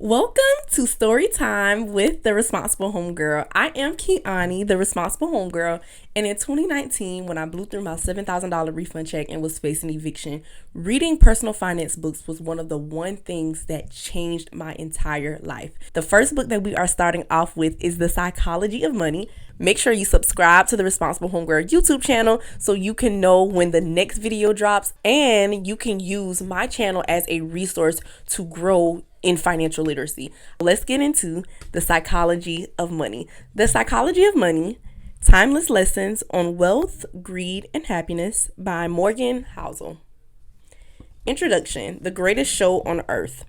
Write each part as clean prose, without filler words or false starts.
Welcome to Storytime with the Responsible Homegirl. I am Kiani, the Responsible Homegirl, and in 2019, when I blew through my $7,000 refund check and was facing eviction, reading personal finance books was one of the things that changed my entire life. The first book that we are starting off with is The Psychology of Money. Make sure you subscribe to the Responsible Homegirl YouTube channel so you can know when the next video drops, and you can use my channel as a resource to grow in financial literacy. Let's get into The Psychology of Money. The Psychology of Money, Timeless Lessons on Wealth, Greed, and Happiness by Morgan Housel. Introduction: The greatest show on earth.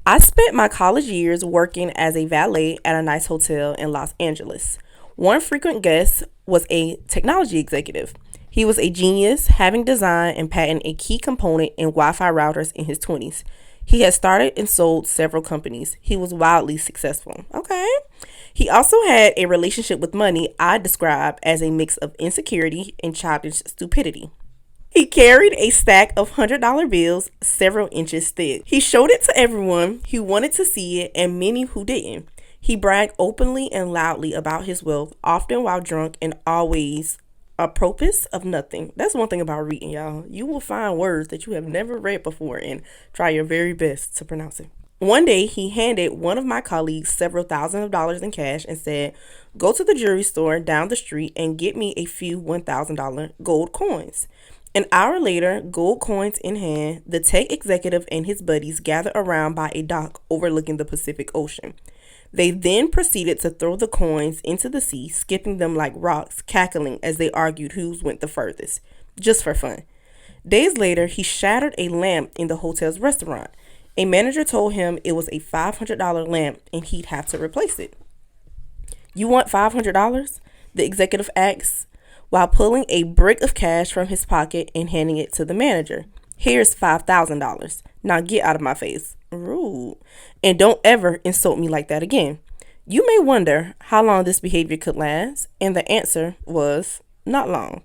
I spent my college years working as a valet at a nice hotel in Los Angeles. One frequent guest was a technology executive. He was a genius, having designed and patented a key component in Wi-Fi routers in his 20s. He had started and sold several companies. He was wildly successful. Okay. He also had a relationship with money I describe as a mix of insecurity and childish stupidity. He carried a stack of $100 bills several inches thick. He showed it to everyone who wanted to see it and many who didn't. He bragged openly and loudly about his wealth, often while drunk and always apropos of nothing. That's one thing about reading, y'all. You will find words that you have never read before and try your very best to pronounce it. One day, he handed one of my colleagues several thousands of dollars in cash and said, "Go to the jewelry store down the street and get me a few $1,000 gold coins." An hour later, gold coins in hand, the tech executive and his buddies gathered around by a dock overlooking the Pacific Ocean. They then proceeded to throw the coins into the sea, skipping them like rocks, cackling as they argued whose went the furthest, just for fun. Days later, he shattered a lamp in the hotel's restaurant. A manager told him it was a $500 lamp and he'd have to replace it. "You want $500? The executive asked, while pulling a brick of cash from his pocket and handing it to the manager. "Here's $5,000. Now get out of my face." Rude. "And don't ever insult me like that again." You may wonder how long this behavior could last, and the answer was not long.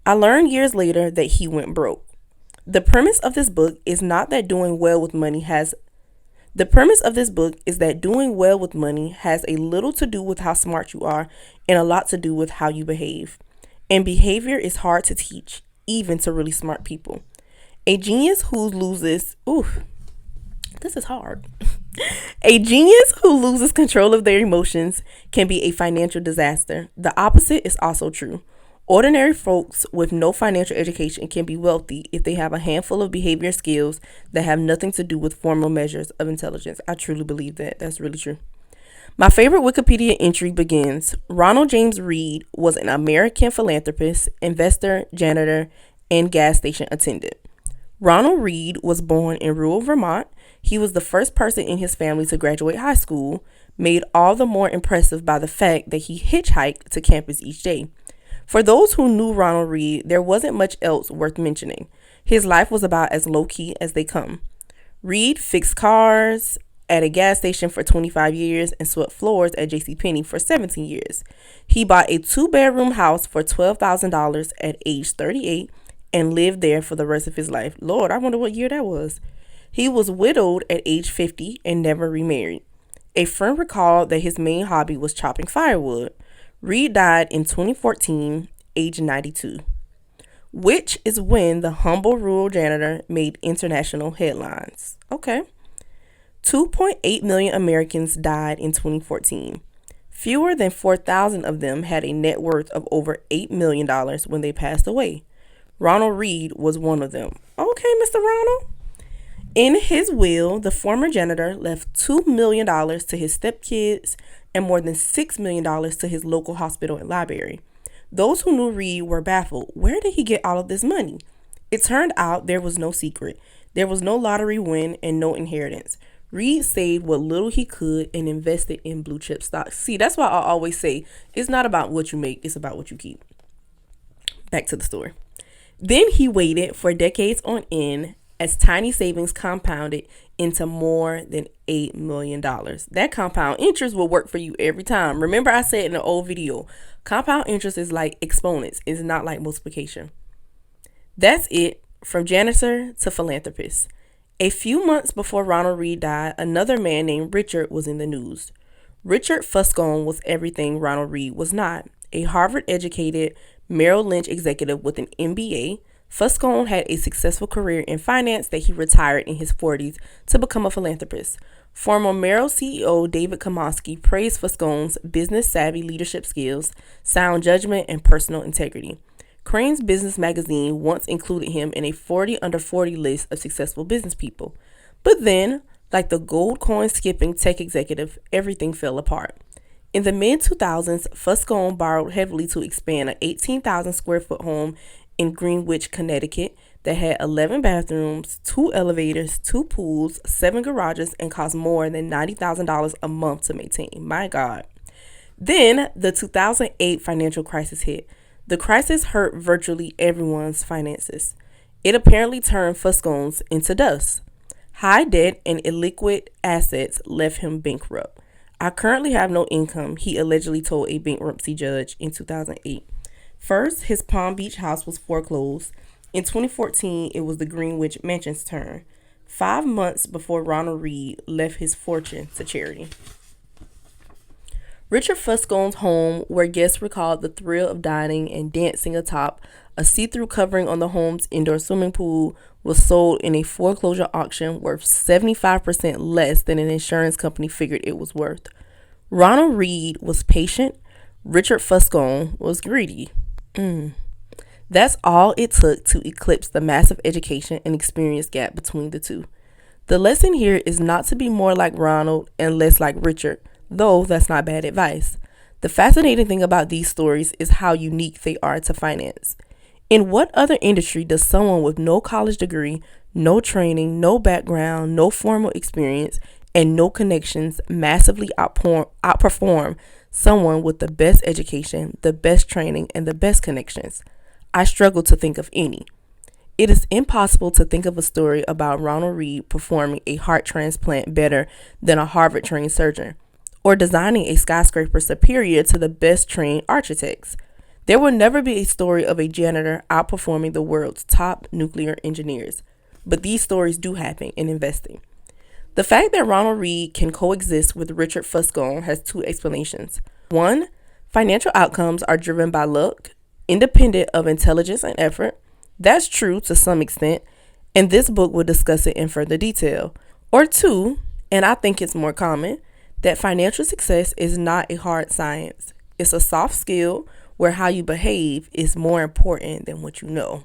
I learned years later that he went broke. The premise of this book is that doing well with money has a little to do with how smart you are and a lot to do with how you behave. And behavior is hard to teach, even to really smart people. A genius who loses A genius who loses control of their emotions can be a financial disaster. The opposite is also true. Ordinary folks with no financial education can be wealthy if they have a handful of behavior skills that have nothing to do with formal measures of intelligence. I truly believe that. That's really true. My favorite Wikipedia entry begins, "Ronald James Reed was an American philanthropist, investor, janitor, and gas station attendant." Ronald Reed was born in rural Vermont. He was the first person in his family to graduate high school, made all the more impressive by the fact that he hitchhiked to campus each day. For those who knew Ronald Reed, there wasn't much else worth mentioning. His life was about as low-key as they come. Reed fixed cars at a gas station for 25 years and swept floors at JCPenney for 17 years. He bought a 2-bedroom house for $12,000 at age 38 and lived there for the rest of his life. Lord, I wonder what year that was. He was widowed at age 50 and never remarried. A friend recalled that his main hobby was chopping firewood. Reed died in 2014, age 92, which is when the humble rural janitor made international headlines. Okay. 2.8 million Americans died in 2014. Fewer than 4,000 of them had a net worth of over $8 million when they passed away. Ronald Reed was one of them. Okay, Mr. Ronald. In his will, the former janitor left $2 million to his stepkids and more than $6 million to his local hospital and library. Those who knew Reed were baffled. Where did he get all of this money? It turned out there was no secret. There was no lottery win and no inheritance. Reed saved what little he could and invested in blue chip stocks. See, that's why I always say it's not about what you make, it's about what you keep. Back to the story. Then he waited for decades on end as tiny savings compounded into more than $8 million. That compound interest will work for you every time. Remember I said in the old video, compound interest is like exponents. It's not like multiplication. That's it from janitor to philanthropist. A few months before Ronald Reed died, another man named Richard was in the news. Richard Fuscone was everything Ronald Reed was not. A Harvard-educated Merrill Lynch executive with an MBA, Fuscone had a successful career in finance that he retired in his 40s to become a philanthropist. Former Merrill CEO David Kosmosky praised Fuscone's business-savvy leadership skills, sound judgment, and personal integrity. Crain's Business magazine once included him in a 40 under 40 list of successful business people. But then, like the gold coin skipping tech executive, everything fell apart. In the mid-2000s, Fuscone borrowed heavily to expand an 18,000 square foot home in Greenwich, Connecticut that had 11 bathrooms, 2 elevators, 2 pools, 7 garages, and cost more than $90,000 a month to maintain. My God. Then the 2008 financial crisis hit. The crisis hurt virtually everyone's finances. It apparently turned Fuscone's into dust. High debt and illiquid assets left him bankrupt. I currently have no income, he allegedly told a bankruptcy judge in 2008. First, his Palm Beach house was foreclosed. In 2014, it was the Greenwich Mansion's turn. 5 months before Ronald Reed left his fortune to charity. Richard Fuscone's home, where guests recalled the thrill of dining and dancing atop a see-through covering on the home's indoor swimming pool, was sold in a foreclosure auction worth 75% less than an insurance company figured it was worth. Ronald Reed was patient. Richard Fuscone was greedy. That's all it took to eclipse the massive education and experience gap between the two. The lesson here is not to be more like Ronald and less like Richard, though that's not bad advice. The fascinating thing about these stories is how unique they are to finance. In what other industry does someone with no college degree, no training, no background, no formal experience, and no connections massively outperform someone with the best education, the best training, and the best connections? I struggle to think of any. It is impossible to think of a story about Ronald Reed performing a heart transplant better than a Harvard-trained surgeon, or designing a skyscraper superior to the best-trained architects. There will never be a story of a janitor outperforming the world's top nuclear engineers. But these stories do happen in investing. The fact that Ronald Reed can coexist with Richard Fuscone has 2 explanations. 1, financial outcomes are driven by luck, independent of intelligence and effort. That's true to some extent, and this book will discuss it in further detail. Or 2, and I think it's more common, that financial success is not a hard science. It's a soft skill where how you behave is more important than what you know.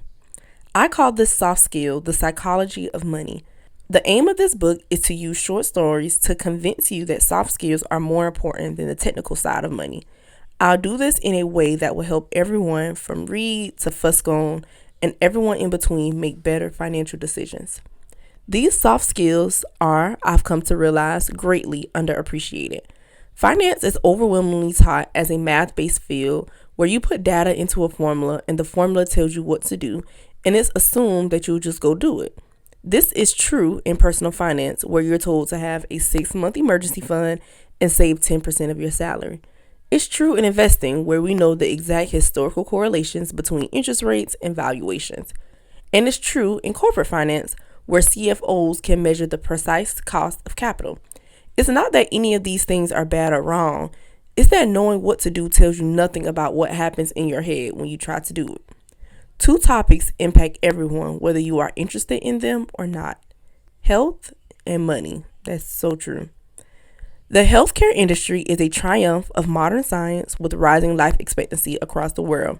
I call this soft skill the psychology of money. The aim of this book is to use short stories to convince you that soft skills are more important than the technical side of money. I'll do this in a way that will help everyone from Reed to Fuscone and everyone in between make better financial decisions. These soft skills are, I've come to realize, greatly underappreciated. Finance is overwhelmingly taught as a math-based field where you put data into a formula and the formula tells you what to do, and it's assumed that you'll just go do it. This is true in personal finance, where you're told to have a 6-month emergency fund and save 10% of your salary. It's true in investing, where we know the exact historical correlations between interest rates and valuations. And it's true in corporate finance, where CFOs can measure the precise cost of capital. It's not that any of these things are bad or wrong. It's that knowing what to do tells you nothing about what happens in your head when you try to do it. 2 topics impact everyone, whether you are interested in them or not. Health and money. That's so true. The healthcare industry is a triumph of modern science with rising life expectancy across the world.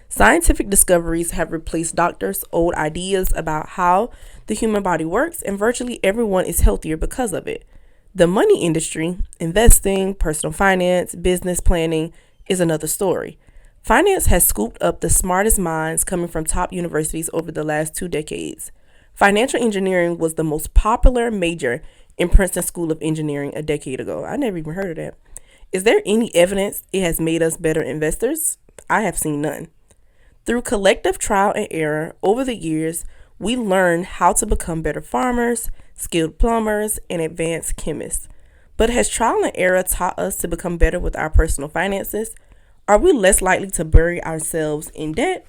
Scientific discoveries have replaced doctors' old ideas about how the human body works, and virtually everyone is healthier because of it. The money industry, investing, personal finance, business planning, is another story. Finance has scooped up the smartest minds coming from top universities over the last 2 decades. Financial engineering was the most popular major in Princeton School of Engineering a decade ago. I never even heard of that. Is there any evidence it has made us better investors? I have seen none. Through collective trial and error over the years, we learned how to become better farmers, skilled plumbers, and advanced chemists. But has trial and error taught us to become better with our personal finances? Are we less likely to bury ourselves in debt,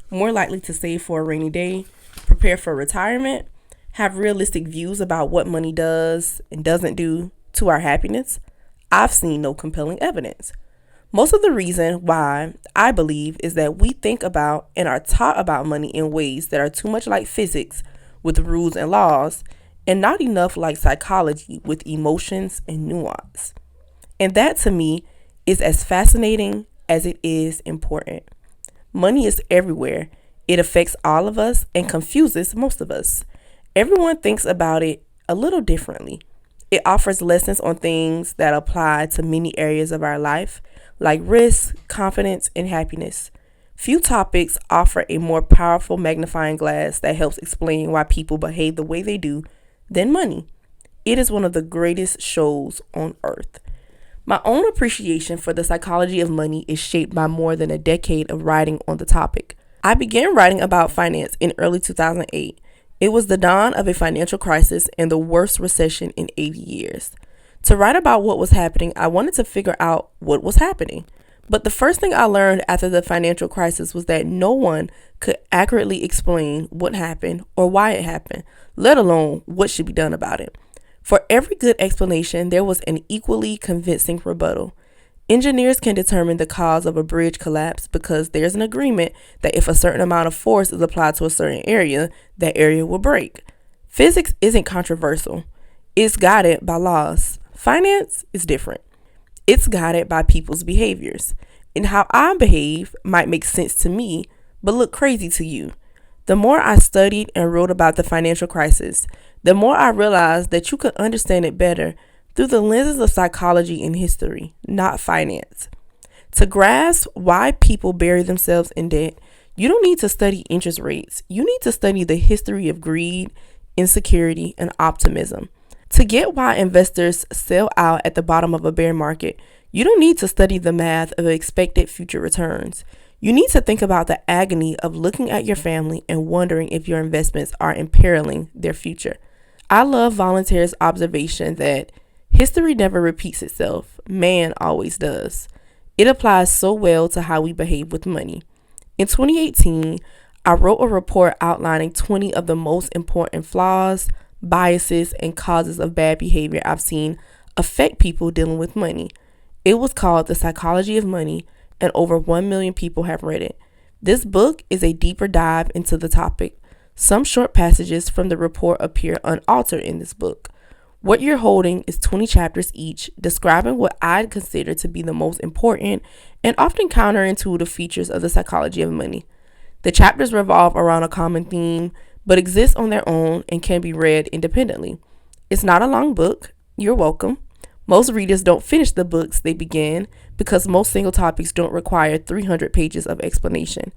more likely to save for a rainy day, prepare for retirement? have realistic views about what money does and doesn't do to our happiness, I've seen no compelling evidence. Most of the reason why, I believe, is that we think about and are taught about money in ways that are too much like physics with rules and laws, and not enough like psychology with emotions and nuance. And that to me is as fascinating as it is important. Money is everywhere. It affects all of us and confuses most of us. Everyone thinks about it a little differently. It offers lessons on things that apply to many areas of our life, like risk, confidence, and happiness. Few topics offer a more powerful magnifying glass that helps explain why people behave the way they do than money. It is one of the greatest shows on earth. My own appreciation for the psychology of money is shaped by more than a decade of writing on the topic. I began writing about finance in early 2008. It was the dawn of a financial crisis and the worst recession in 80 years. To write about what was happening, I wanted to figure out what was happening. But the first thing I learned after the financial crisis was that no one could accurately explain what happened or why it happened, let alone what should be done about it. For every good explanation, there was an equally convincing rebuttal. Engineers can determine the cause of a bridge collapse because there's an agreement that if a certain amount of force is applied to a certain area, that area will break. Physics isn't controversial. It's guided by laws. Finance is different. It's guided by people's behaviors. And how I behave might make sense to me, but look crazy to you. The more I studied and wrote about the financial crisis, the more I realized that you could understand it better through the lenses of psychology and history, not finance. To grasp why people bury themselves in debt, you don't need to study interest rates. You need to study the history of greed, insecurity, and optimism. To get why investors sell out at the bottom of a bear market, you don't need to study the math of expected future returns. You need to think about the agony of looking at your family and wondering if your investments are imperiling their future. I love Voltaire's observation that history never repeats itself. Man always does. It applies so well to how we behave with money. In 2018, I wrote a report outlining 20 of the most important flaws, biases, and causes of bad behavior I've seen affect people dealing with money. It was called The Psychology of Money, and over 1 million people have read it. This book is a deeper dive into the topic. Some short passages from the report appear unaltered in this book. What you're holding is 20 chapters each, describing what I'd consider to be the most important and often counterintuitive features of the psychology of money. The chapters revolve around a common theme, but exist on their own and can be read independently. It's not a long book. You're welcome. Most readers don't finish the books they begin because most single topics don't require 300 pages of explanation.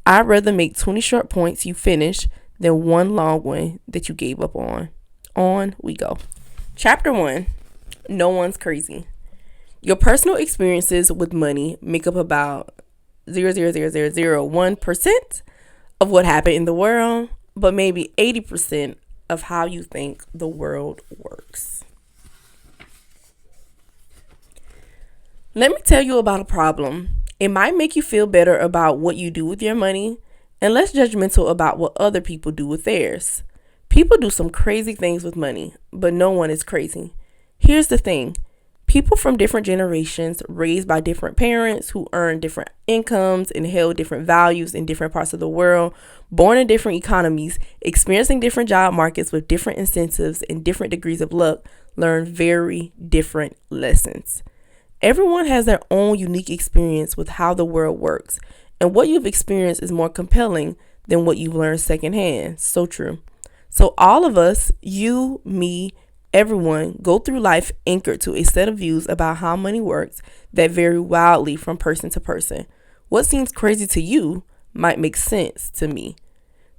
I'd rather make 20 short points you finish than one long one that you gave up on. On we go. Chapter 1. No one's crazy. Your personal experiences with money make up about 0.00001% of what happened in the world, but maybe 80% of how you think the world works. Let me tell you about a problem. It might make you feel better about what you do with your money and less judgmental about what other people do with theirs. People do some crazy things with money, but no one is crazy. Here's the thing. People from different generations, raised by different parents who earn different incomes and held different values in different parts of the world, born in different economies, experiencing different job markets with different incentives and different degrees of luck, learn very different lessons. Everyone has their own unique experience with how the world works, and what you've experienced is more compelling than what you've learned secondhand. So true. So all of us, you, me, everyone, go through life anchored to a set of views about how money works that vary wildly from person to person. What seems crazy to you might make sense to me.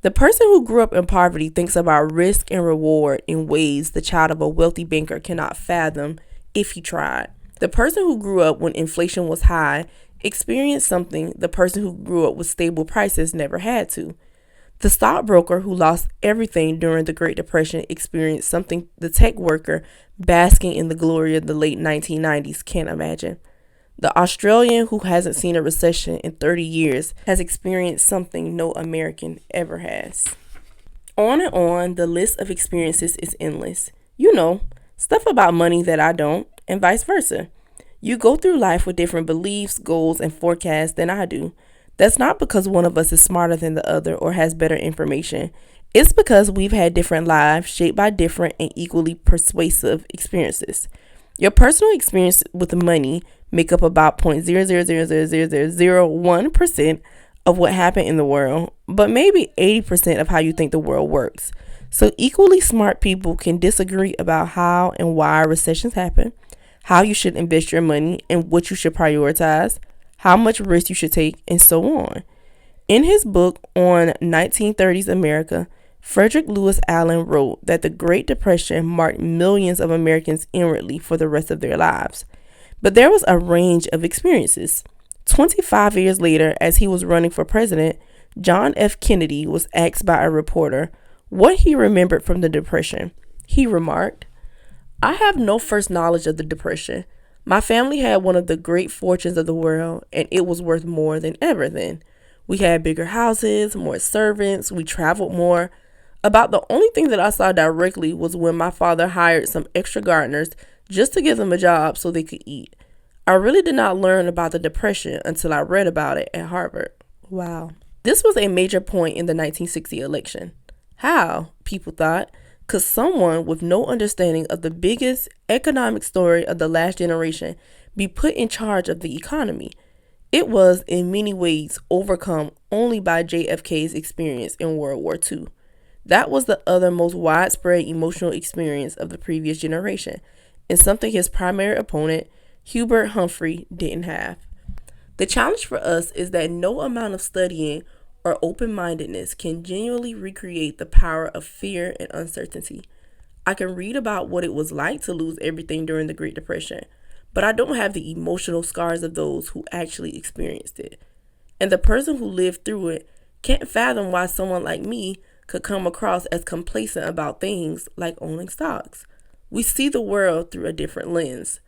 The person who grew up in poverty thinks about risk and reward in ways the child of a wealthy banker cannot fathom if he tried. The person who grew up when inflation was high experienced something the person who grew up with stable prices never had to. The stockbroker who lost everything during the Great Depression experienced something the tech worker basking in the glory of the late 1990s can't imagine. The Australian who hasn't seen a recession in 30 years has experienced something no American ever has. On and on, the list of experiences is endless. You know, stuff about money that I don't, and vice versa. You go through life with different beliefs, goals, and forecasts than I do. That's not because one of us is smarter than the other or has better information. It's because we've had different lives shaped by different and equally persuasive experiences. Your personal experience with money make up about 0.0000001% of what happened in the world, but maybe 80% of how you think the world works. So equally smart people can disagree about how and why recessions happen, how you should invest your money and what you should prioritize, how much risk you should take, and so on. In his book on 1930s America, Frederick Lewis Allen wrote that the Great Depression marked millions of Americans inwardly for the rest of their lives. But there was a range of experiences. 25 years later, as he was running for president, John F. Kennedy was asked by a reporter what he remembered from the Depression. He remarked, "I have no first knowledge of the Depression. My family had one of the great fortunes of the world, and it was worth more than ever then. We had bigger houses, more servants, we traveled more. About the only thing that I saw directly was when my father hired some extra gardeners just to give them a job so they could eat. I really did not learn about the Depression until I read about it at Harvard." Wow. This was a major point in the 1960 election. How, people thought, could someone with no understanding of the biggest economic story of the last generation be put in charge of the economy? It was, in many ways, overcome only by JFK's experience in World War II. That was the other most widespread emotional experience of the previous generation, and something his primary opponent, Hubert Humphrey, didn't have. The challenge for us is that no amount of studying or open-mindedness can genuinely recreate the power of fear and uncertainty. I can read about what it was like to lose everything during the Great Depression, but I don't have the emotional scars of those who actually experienced it. And the person who lived through it can't fathom why someone like me could come across as complacent about things like owning stocks. We see the world through a different lens.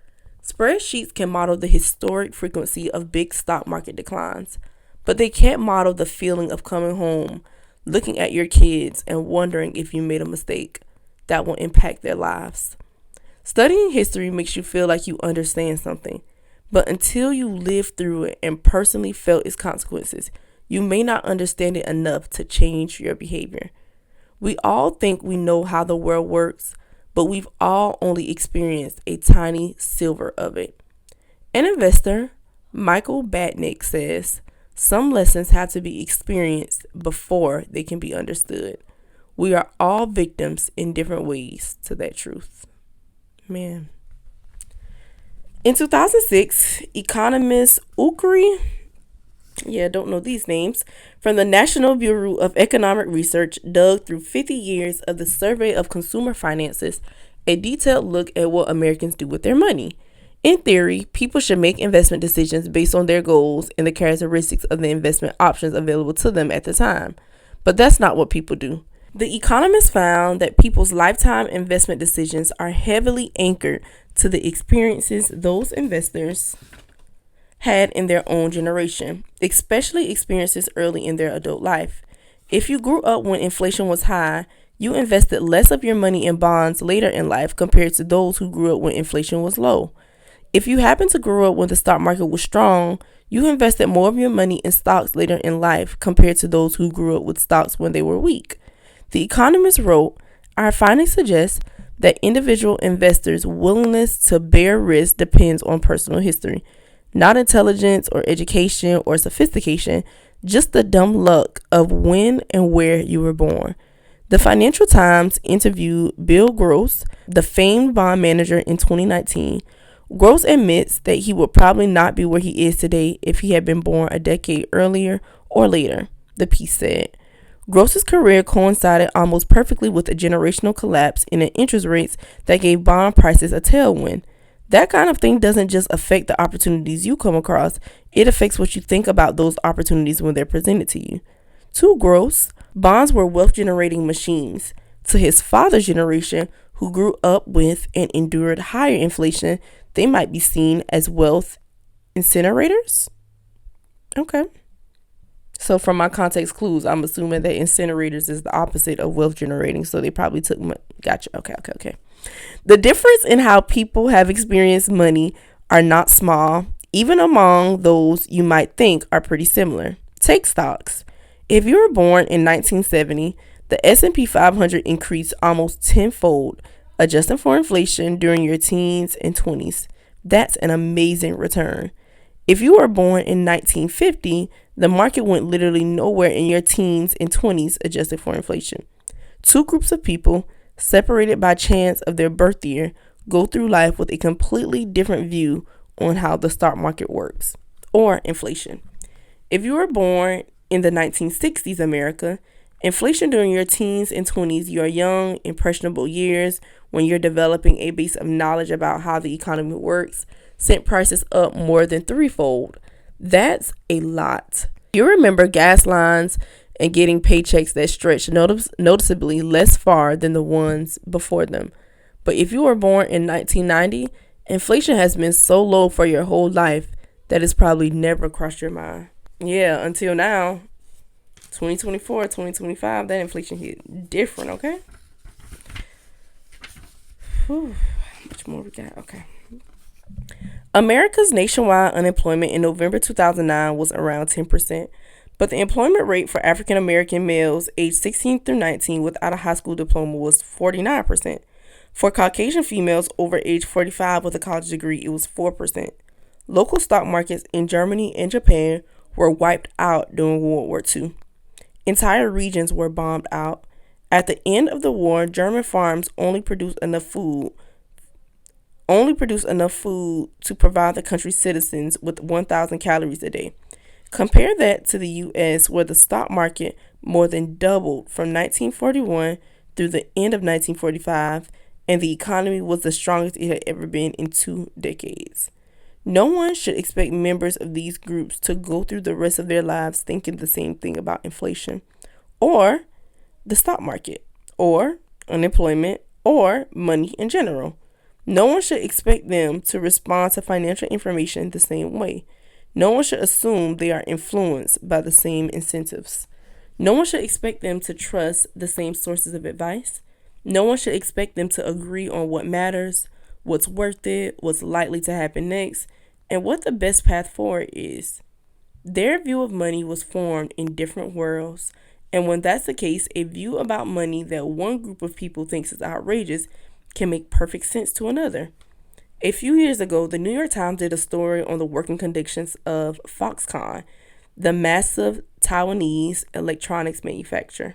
Spreadsheets can model the historic frequency of big stock market declines, but they can't model the feeling of coming home, looking at your kids, and wondering if you made a mistake that will impact their lives. Studying history makes you feel like you understand something, but until you lived through it and personally felt its consequences, you may not understand it enough to change your behavior. We all think we know how the world works, but we've all only experienced a tiny sliver of it. An investor, Michael Batnick, says, "Some lessons have to be experienced before they can be understood." We are all victims in different ways to that truth. Man. In 2006, economist Ukri, don't know these names, from the National Bureau of Economic Research dug through 50 years of the Survey of Consumer Finances, a detailed look at what Americans do with their money. In theory, people should make investment decisions based on their goals and the characteristics of the investment options available to them at the time. But that's not what people do. The economists found that people's lifetime investment decisions are heavily anchored to the experiences those investors had in their own generation, especially experiences early in their adult life. If you grew up when inflation was high, you invested less of your money in bonds later in life compared to those who grew up when inflation was low. If you happened to grow up when the stock market was strong, you invested more of your money in stocks later in life compared to those who grew up with stocks when they were weak. The Economist wrote, "Our findings suggest that individual investors' willingness to bear risk depends on personal history, not intelligence or education or sophistication, just the dumb luck of when and where you were born." The Financial Times interviewed Bill Gross, the famed bond manager, in 2019. Gross admits that he would probably not be where he is today if he had been born a decade earlier or later, the piece said. Gross's career coincided almost perfectly with a generational collapse in interest rates that gave bond prices a tailwind. That kind of thing doesn't just affect the opportunities you come across, it affects what you think about those opportunities when they're presented to you. To Gross, bonds were wealth-generating machines. To his father's generation, who grew up with and endured higher inflation, they might be seen as wealth incinerators. Okay. So from my context clues, I'm assuming that incinerators is the opposite of wealth generating. So they probably took gotcha. Okay. The difference in how people have experienced money are not small, even among those you might think are pretty similar. Take stocks. If you were born in 1970, the S&P 500 increased almost tenfold, adjusting for inflation during your teens and 20s. That's an amazing return. If you were born in 1950, the market went literally nowhere in your teens and 20s, adjusted for inflation. Two groups of people, separated by chance of their birth year, go through life with a completely different view on how the stock market works, or inflation. If you were born in the 1960s America, inflation during your teens and 20s, your young, impressionable years when you're developing a base of knowledge about how the economy works, sent prices up more than threefold. That's a lot. You remember gas lines and getting paychecks that stretched noticeably less far than the ones before them. But if you were born in 1990, inflation has been so low for your whole life that it's probably never crossed your mind. Yeah, until now, 2024, 2025, that inflation hit different, okay? Whew, how much more we got? Okay. America's nationwide unemployment in November 2009 was around 10%, but the employment rate for African American males aged 16 through 19 without a high school diploma was 49%. For Caucasian females over age 45 with a college degree, it was 4%. Local stock markets in Germany and Japan were wiped out during World War II. Entire regions were bombed out. At the end of the war, German farms only produced enough food to provide the country's citizens with 1,000 calories a day. Compare that to the U.S., where the stock market more than doubled from 1941 through the end of 1945, and the economy was the strongest it had ever been in 2 decades. No one should expect members of these groups to go through the rest of their lives thinking the same thing about inflation, or the stock market, or unemployment, or money in general. No one should expect them to respond to financial information the same way. No one should assume they are influenced by the same incentives. No one should expect them to trust the same sources of advice. No one should expect them to agree on what matters, what's worth it, what's likely to happen next, and what the best path forward is. Their view of money was formed in different worlds, and when that's the case, a view about money that one group of people thinks is outrageous can make perfect sense to another. A few years ago, the New York Times did a story on the working conditions of Foxconn, the massive Taiwanese electronics manufacturer.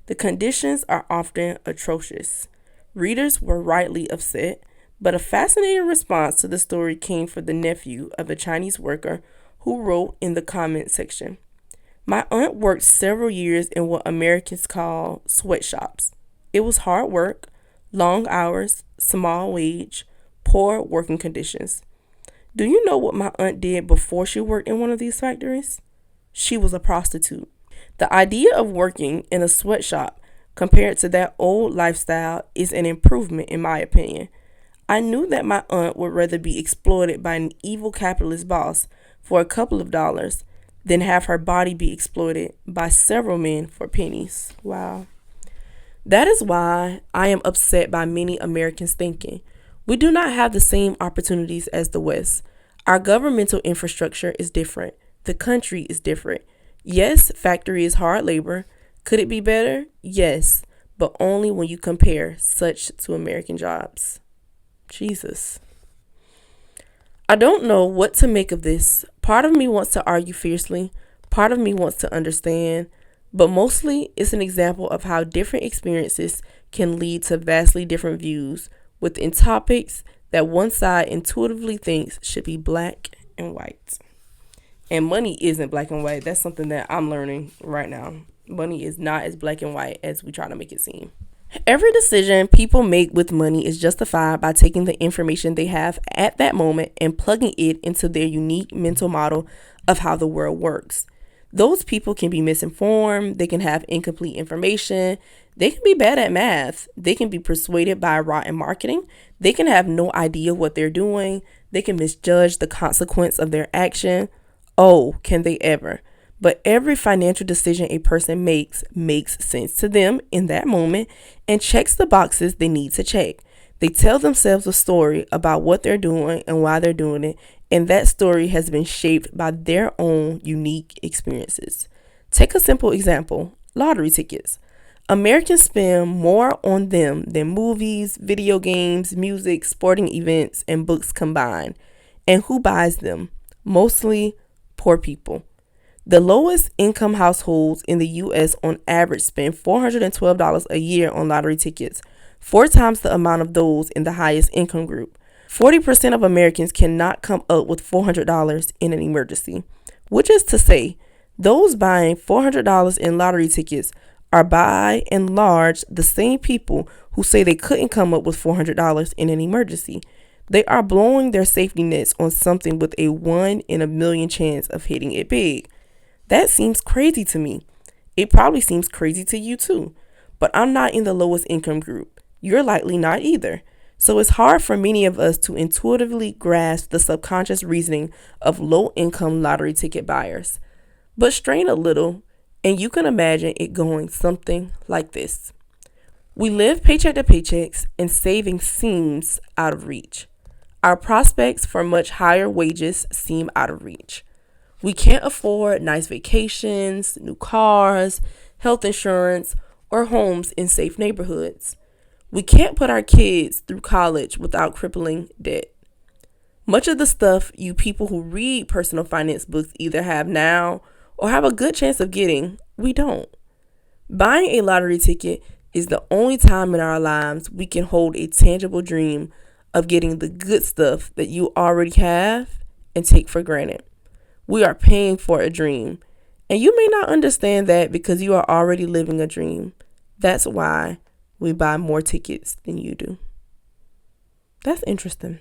The conditions are often atrocious. Readers were rightly upset, but a fascinating response to the story came from the nephew of a Chinese worker who wrote in the comment section, "My aunt worked several years in what Americans call sweatshops. It was hard work, long hours, small wage, poor working conditions. Do you know what my aunt did before she worked in one of these factories? She was a prostitute." The idea of working in a sweatshop compared to that old lifestyle is an improvement in my opinion. I knew that my aunt would rather be exploited by an evil capitalist boss for a couple of dollars than have her body be exploited by several men for pennies. Wow. That is why I am upset by many Americans thinking we do not have the same opportunities as the West. Our governmental infrastructure is different. The country is different. Yes, factory is hard labor. Could it be better? Yes, but only when you compare such to American jobs. Jesus. I don't know what to make of this. Part of me wants to argue fiercely. Part of me wants to understand. But mostly, it's an example of how different experiences can lead to vastly different views within topics that one side intuitively thinks should be black and white. And money isn't black and white. That's something that I'm learning right now. Money is not as black and white as we try to make it seem. Every decision people make with money is justified by taking the information they have at that moment and plugging it into their unique mental model of how the world works. Those people can be misinformed, they can have incomplete information, they can be bad at math, they can be persuaded by rotten marketing, they can have no idea what they're doing, they can misjudge the consequence of their action. Oh, can they ever? but every financial decision a person makes sense to them in that moment and checks the boxes they need to check. They tell themselves a story about what they're doing and why they're doing it, and that story has been shaped by their own unique experiences. Take a simple example: lottery tickets. Americans spend more on them than movies, video games, music, sporting events, and books combined. And who buys them? Mostly poor people. The lowest income households in the U.S. on average spend $412 a year on lottery tickets, 4 times the amount of those in the highest income group. 40% of Americans cannot come up with $400 in an emergency, which is to say, those buying $400 in lottery tickets are by and large the same people who say they couldn't come up with $400 in an emergency. They are blowing their safety nets on something with a 1 in a million chance of hitting it big. That seems crazy to me. It probably seems crazy to you too. But I'm not in the lowest income group. You're likely not either. So it's hard for many of us to intuitively grasp the subconscious reasoning of low-income lottery ticket buyers. But strain a little, and you can imagine it going something like this. We live paycheck to paychecks, and saving seems out of reach. Our prospects for much higher wages seem out of reach. We can't afford nice vacations, new cars, health insurance, or homes in safe neighborhoods. We can't put our kids through college without crippling debt. Much of the stuff you people who read personal finance books either have now or have a good chance of getting, we don't. Buying a lottery ticket is the only time in our lives we can hold a tangible dream of getting the good stuff that you already have and take for granted. We are paying for a dream, and you may not understand that because you are already living a dream. That's why we buy more tickets than you do. That's interesting.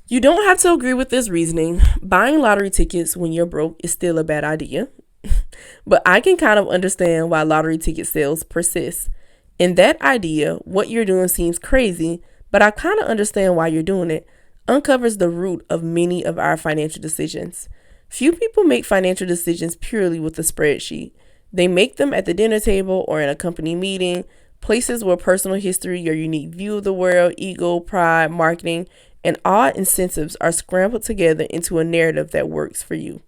You don't have to agree with this reasoning. Buying lottery tickets when you're broke is still a bad idea. But I can kind of understand why lottery ticket sales persist. In that idea, what you're doing seems crazy, but I kind of understand why you're doing it. Uncovers the root of many of our financial decisions. Few people make financial decisions purely with a spreadsheet. They make them at the dinner table or in a company meeting, places where personal history, your unique view of the world, ego, pride, marketing, and odd incentives are scrambled together into a narrative that works for you.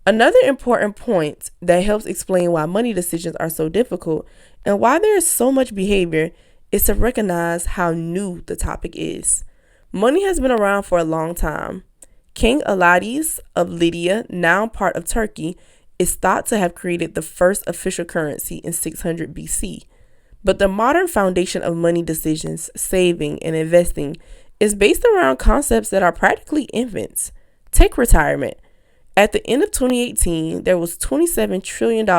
Another important point that helps explain why money decisions are so difficult and why there is so much behavior is to recognize how new the topic is. Money has been around for a long time. King Alades of Lydia, now part of Turkey, is thought to have created the first official currency in 600 BC. But the modern foundation of money decisions, saving, and investing is based around concepts that are practically infants. Take retirement. At the end of 2018, there was $27 trillion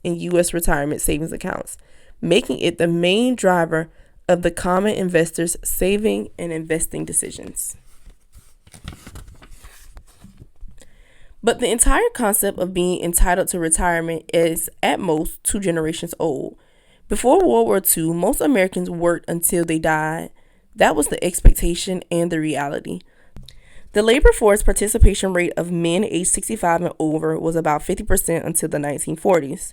in U.S. retirement savings accounts, making it the main driver of the common investor's saving and investing decisions. But the entire concept of being entitled to retirement is at most 2 generations old. Before World War II, most Americans worked until they died. That was the expectation and the reality. The labor force participation rate of men aged 65 and over was about 50% until the 1940s.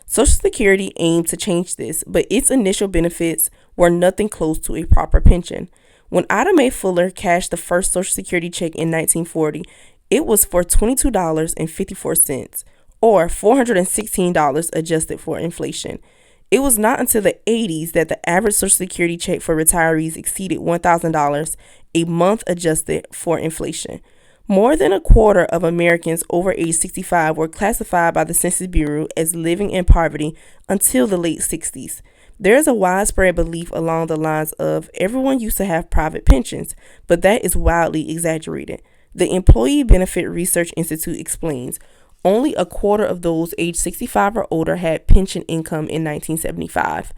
Social Security aimed to change this, but its initial benefits were nothing close to a proper pension. When Ida Mae Fuller cashed the first Social Security check in 1940, it was for $22.54, or $416 adjusted for inflation. It was not until the 80s that the average Social Security check for retirees exceeded $1,000 a month adjusted for inflation. More than a quarter of Americans over age 65 were classified by the Census Bureau as living in poverty until the late 60s. There is a widespread belief along the lines of everyone used to have private pensions, but that is wildly exaggerated. The Employee Benefit Research Institute explains only a quarter of those aged 65 or older had pension income in 1975.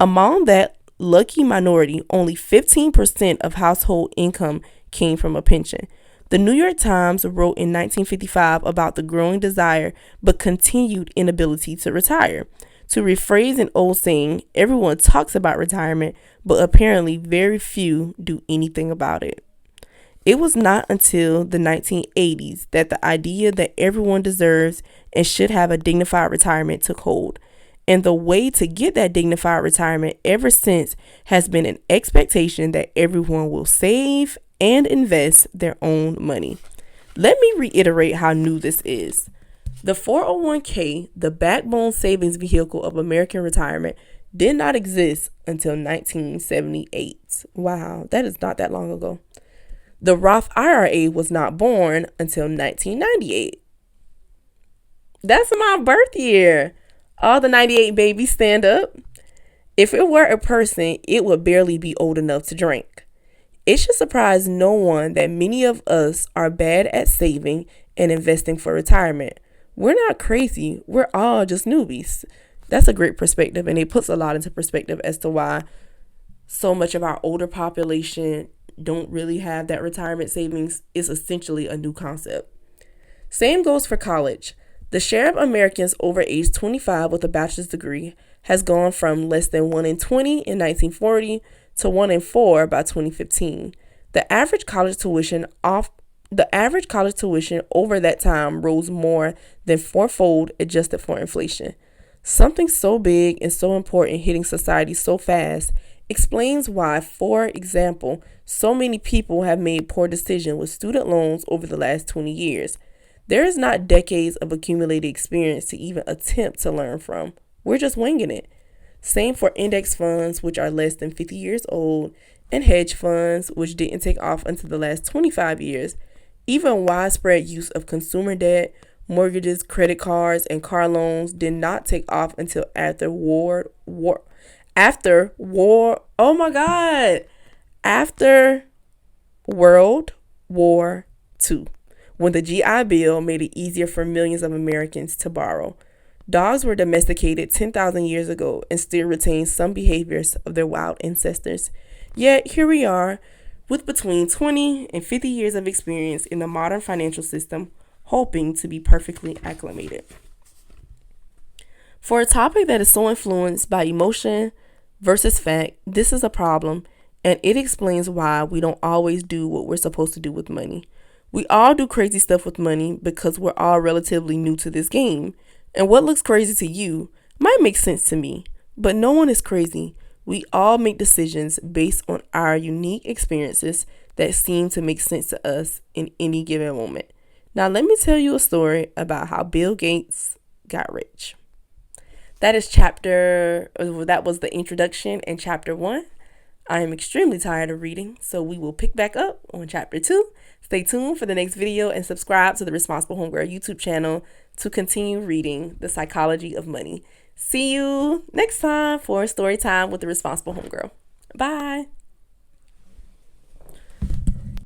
Among that lucky minority, only 15% of household income came from a pension. The New York Times wrote in 1955 about the growing desire but continued inability to retire. To rephrase an old saying, everyone talks about retirement, but apparently very few do anything about it. It was not until the 1980s that the idea that everyone deserves and should have a dignified retirement took hold. And the way to get that dignified retirement ever since has been an expectation that everyone will save and invest their own money. Let me reiterate how new this is. The 401k, the backbone savings vehicle of American retirement, did not exist until 1978. Wow, that is not that long ago. The Roth IRA was not born until 1998. That's my birth year. All the 98 babies stand up. If it were a person, it would barely be old enough to drink. It should surprise no one that many of us are bad at saving and investing for retirement. We're not crazy. We're all just newbies. That's a great perspective, and it puts a lot into perspective as to why so much of our older population don't really have that retirement savings. Is essentially a new concept. Same goes for college. The share of Americans over age 25 with a bachelor's degree has gone from less than 1 in 20 in 1940 to 1 in 4 by 2015. The average college tuition over that time rose more than fourfold adjusted for inflation. Something so big and so important hitting society so fast explains why, for example, so many people have made poor decisions with student loans over the last 20 years. There is not decades of accumulated experience to even attempt to learn from. We're just winging it. Same for index funds, which are less than 50 years old, and hedge funds, which didn't take off until the last 25 years. Even widespread use of consumer debt, mortgages, credit cards, and car loans did not take off until after World War II, when the GI Bill made it easier for millions of Americans to borrow. Dogs were domesticated 10,000 years ago and still retain some behaviors of their wild ancestors. Yet here we are, with between 20 and 50 years of experience in the modern financial system, hoping to be perfectly acclimated. For a topic that is so influenced by emotion versus fact, this is a problem, and it explains why we don't always do what we're supposed to do with money. We all do crazy stuff with money because we're all relatively new to this game, and what looks crazy to you might make sense to me, but no one is crazy. We all make decisions based on our unique experiences that seem to make sense to us in any given moment. Now, let me tell you a story about how Bill Gates got rich. That was the introduction and chapter 1. I am extremely tired of reading, so we will pick back up on chapter 2. Stay tuned for the next video and subscribe to the Responsible Homegirl YouTube channel to continue reading The Psychology of Money. See you next time for Storytime with the Responsible Homegirl. Bye.